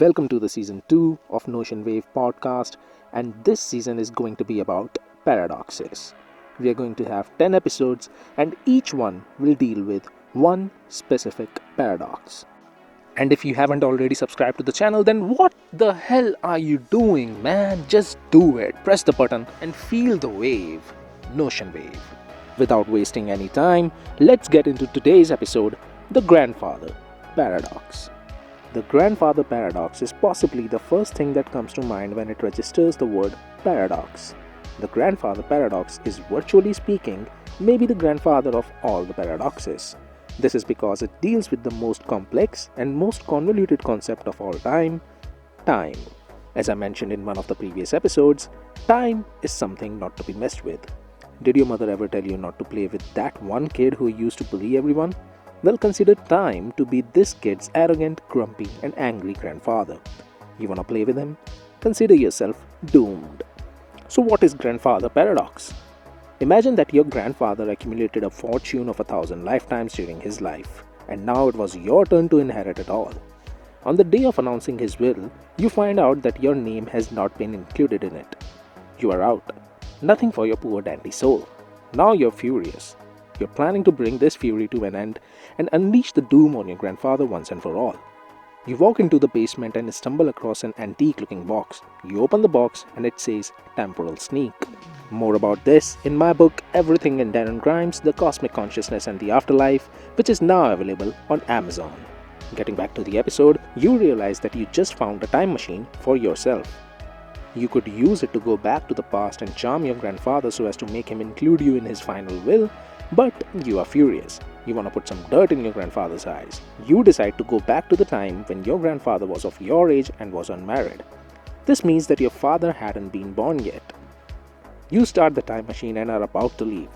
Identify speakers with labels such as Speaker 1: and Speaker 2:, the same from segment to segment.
Speaker 1: Welcome to the season 2 of NotionWave Podcast, and this season is going to be about paradoxes. We are going to have 10 episodes, and each one will deal with one specific paradox. And if you haven't already subscribed to the channel, then what the hell are you doing, man? Just do it. Press the button and feel the wave. NotionWave. Without wasting any time, let's get into today's episode, the grandfather paradox. The grandfather paradox is possibly the first thing that comes to mind when it registers the word paradox. The grandfather paradox is, virtually speaking, maybe the grandfather of all the paradoxes. This is because it deals with the most complex and most convoluted concept of all time. As I mentioned in one of the previous episodes, time is something not to be messed with. Did your mother ever tell you not to play with that one kid who used to bully everyone? Well, consider time to be this kid's arrogant, grumpy, and angry grandfather. You wanna play with him? Consider yourself doomed. So what is grandfather paradox? Imagine that your grandfather accumulated a fortune of 1,000 lifetimes during his life, and now it was your turn to inherit it all. On the day of announcing his will, you find out that your name has not been included in it. You are out. Nothing for your poor dandy soul. Now you're furious. You're planning to bring this fury to an end and unleash the doom on your grandfather once and for all. You walk into the basement and stumble across an antique-looking box. You open the box and it says Temporal Sneak. More about this in my book Everything Inherent Crimes, The Cosmic Consciousness and the Afterlife, which is now available on Amazon. Getting back to the episode, you realize that you just found a time machine for yourself. You could use it to go back to the past and charm your grandfather so as to make him include you in his final will. But you are furious. You want to put some dirt in your grandfather's eyes. You decide to go back to the time when your grandfather was of your age and was unmarried. This means that your father hadn't been born yet. You start the time machine and are about to leave.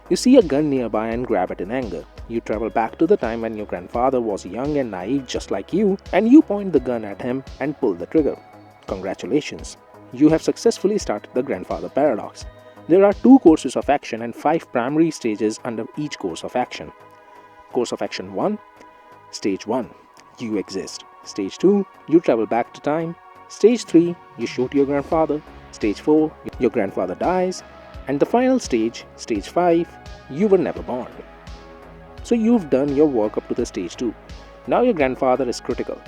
Speaker 1: You see a gun nearby and grab it in anger. You travel back to the time when your grandfather was young and naive just like you, and you point the gun at him and pull the trigger. Congratulations. You have successfully started the grandfather paradox. There are 2 courses of action and 5 primary stages under each course of action. Course of action 1, Stage 1, you exist. Stage 2, you travel back to time. Stage 3, you shoot your grandfather. Stage 4, your grandfather dies. And the final stage, Stage 5, you were never born. So you've done your work up to the Stage 2. Now your grandfather is critical.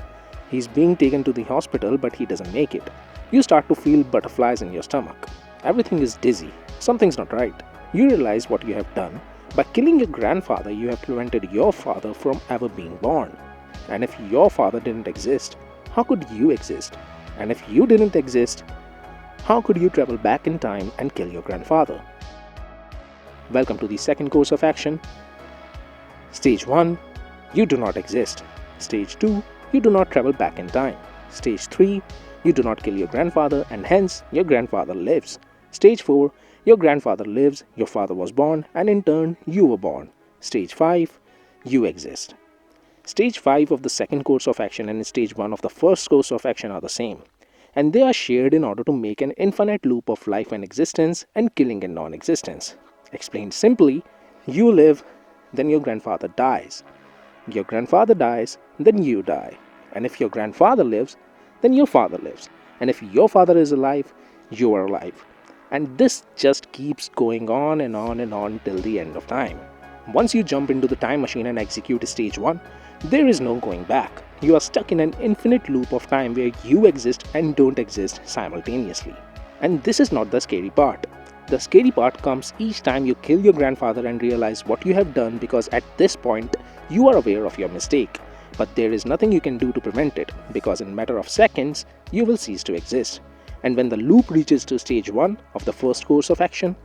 Speaker 1: He's being taken to the hospital but he doesn't make it. You start to feel butterflies in your stomach. Everything is dizzy. Something's not right. You realize what you have done. By killing your grandfather, you have prevented your father from ever being born. And if your father didn't exist, how could you exist? And if you didn't exist, how could you travel back in time and kill your grandfather? Welcome to the second course of action. Stage 1, you do not exist. Stage 2, you do not travel back in time. Stage 3, you do not kill your grandfather and hence your grandfather lives. Stage 4, your grandfather lives, your father was born, and in turn you were born. Stage 5, you exist. Stage 5 of the second course of action and Stage 1 of the first course of action are the same, and they are shared in order to make an infinite loop of life and existence and killing and non-existence. Explained simply, you live, then your grandfather dies. Your grandfather dies, then you die. And if your grandfather lives, then your father lives. And if your father is alive, you are alive. And this just keeps going on and on and on till the end of time. Once you jump into the time machine and execute Stage 1, there is no going back. You are stuck in an infinite loop of time where you exist and don't exist simultaneously. And this is not the scary part. The scary part comes each time you kill your grandfather and realize what you have done, because at this point, you are aware of your mistake. But there is nothing you can do to prevent it, because in a matter of seconds, you will cease to exist. And when the loop reaches to Stage 1 of the first course of action,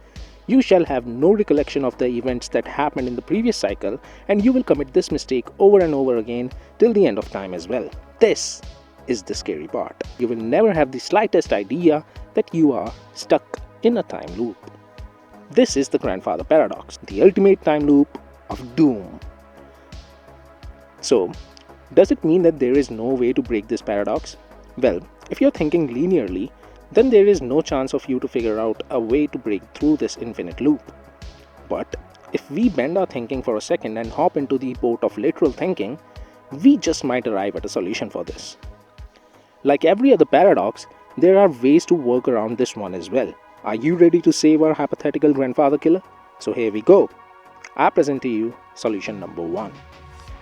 Speaker 1: you shall have no recollection of the events that happened in the previous cycle, and you will commit this mistake over and over again till the end of time as well. This is the scary part. You will never have the slightest idea that you are stuck in a time loop. This is the grandfather paradox, the ultimate time loop of doom. So, does it mean that there is no way to break this paradox? Well, if you're thinking linearly, then there is no chance of you to figure out a way to break through this infinite loop. But if we bend our thinking for a second and hop into the boat of literal thinking, we just might arrive at a solution for this. Like every other paradox, there are ways to work around this one as well. Are you ready to save our hypothetical grandfather killer? So here we go. I present to you solution number 1.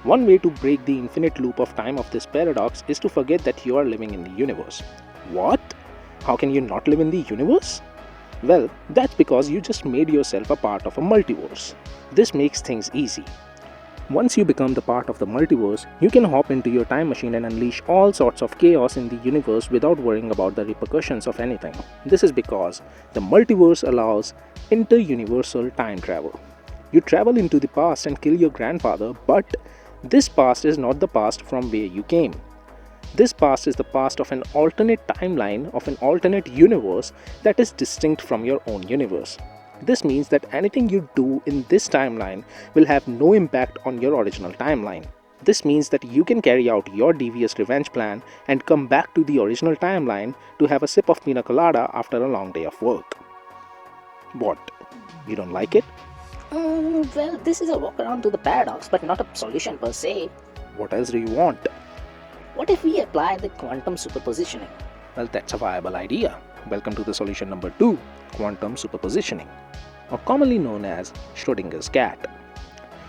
Speaker 1: One way to break the infinite loop of time of this paradox is to forget that you are living in the universe. What? How can you not live in the universe? Well, that's because you just made yourself a part of a multiverse. This makes things easy. Once you become the part of the multiverse, you can hop into your time machine and unleash all sorts of chaos in the universe without worrying about the repercussions of anything. This is because the multiverse allows inter-universal time travel. You travel into the past and kill your grandfather, but this past is not the past from where you came. This past is the past of an alternate timeline of an alternate universe that is distinct from your own universe. This means that anything you do in this timeline will have no impact on your original timeline. This means that you can carry out your devious revenge plan and come back to the original timeline to have a sip of pina colada after a long day of work. What? You don't like it?
Speaker 2: Well, this is a workaround to the paradox, but not a solution per se.
Speaker 1: What else do you want?
Speaker 2: What if we apply the quantum superpositioning?
Speaker 1: Well, that's a viable idea. Welcome to the solution number 2, quantum superpositioning, or commonly known as Schrodinger's cat.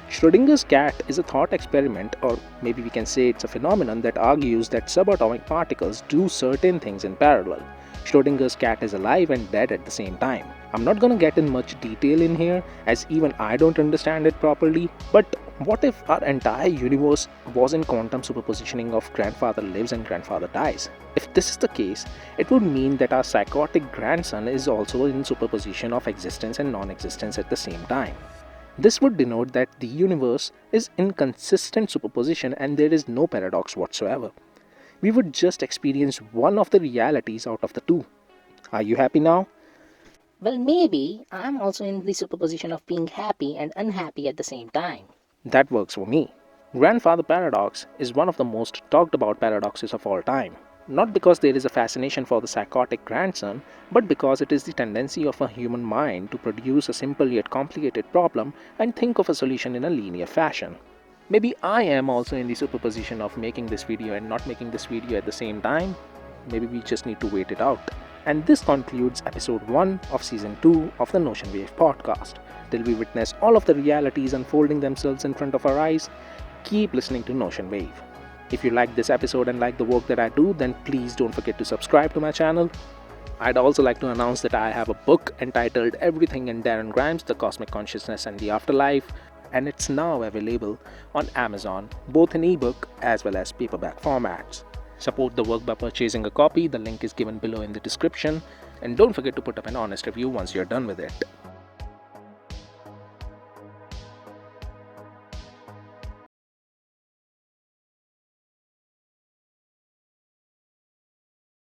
Speaker 1: Schrodinger's cat is a thought experiment, or maybe we can say it's a phenomenon that argues that subatomic particles do certain things in parallel. Schrodinger's cat is alive and dead at the same time. I'm not gonna get in much detail in here, as even I don't understand it properly, but what if our entire universe was in quantum superpositioning of grandfather lives and grandfather dies? If this is the case, it would mean that our psychotic grandson is also in superposition of existence and non-existence at the same time. This would denote that the universe is in consistent superposition and there is no paradox whatsoever. We would just experience one of the realities out of the two. Are you happy now?
Speaker 2: Well, maybe I'm also in the superposition of being happy and unhappy at the same time.
Speaker 1: That works for me. Grandfather paradox is one of the most talked about paradoxes of all time. Not because there is a fascination for the psychotic grandson, but because it is the tendency of a human mind to produce a simple yet complicated problem and think of a solution in a linear fashion. Maybe I am also in the superposition of making this video and not making this video at the same time. Maybe we just need to wait it out. And this concludes episode 1 of season 2 of the NotionWave Podcast. Till we witness all of the realities unfolding themselves in front of our eyes, keep listening to NotionWave. If you like this episode and like the work that I do, then please don't forget to subscribe to my channel. I'd also like to announce that I have a book entitled Everything in Darren Grimes, The Cosmic Consciousness and the Afterlife, and it's now available on Amazon, both in ebook as well as paperback formats. Support the work by purchasing a copy, the link is given below in the description, and don't forget to put up an honest review once you're done with it.